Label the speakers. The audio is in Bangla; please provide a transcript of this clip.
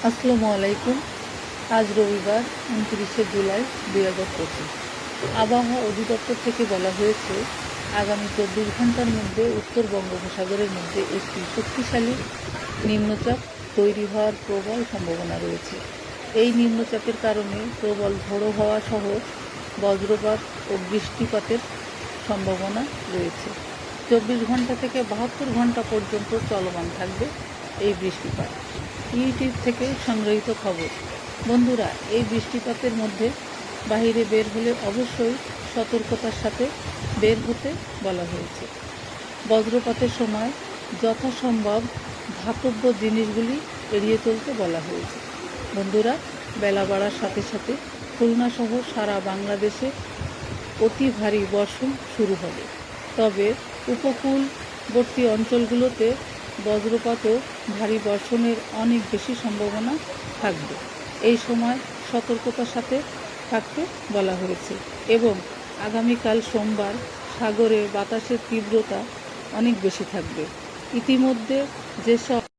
Speaker 1: আসসালামু আলাইকুম। আজ রবিবার 29শে জুলাই 2025। আবহাওয়া অধিদপ্তর থেকে বলা হয়েছে আগামী 24 ঘন্টার মধ্যে উত্তর বঙ্গোপসাগরের মধ্যে একটি শক্তিশালী নিম্নচাপ তৈরি হওয়ার প্রবল সম্ভাবনা রয়েছে। এই নিম্নচাপের কারণে প্রবল ঝোড়ো হাওয়া সহ বজ্রপাত ও বৃষ্টিপাতের সম্ভাবনা রয়েছে। 24 ঘন্টা থেকে 72 ঘন্টা পর্যন্ত চলমান থাকবে এই বৃষ্টিপাত। ইউটিউব থেকে সংগৃহীত খবর। বন্ধুরা, এই বৃষ্টিপাতের মধ্যে বাহিরে বের হলে অবশ্যই সতর্কতার সাথে বের হতে বলা হয়েছে। বজ্রপাতের সময় যথাসম্ভব ধাতব্য জিনিসগুলি এড়িয়ে চলতে বলা হয়েছে। বন্ধুরা, বেলা বাড়ার সাথে সাথে খুলনা সহ সারা বাংলাদেশে অতি ভারী বর্ষণ শুরু হবে। তবে উপকূলবর্তী অঞ্চলগুলোতে বজ্রপাত ও ভারী বর্ষণের অনেক বেশি সম্ভাবনা থাকবে। এই সময় সতর্কতার সাথে থাকতে বলা হয়েছে এবং আগামীকাল সোমবার সাগরে বাতাসের তীব্রতা অনেক বেশি থাকবে। ইতিমধ্যে যেসব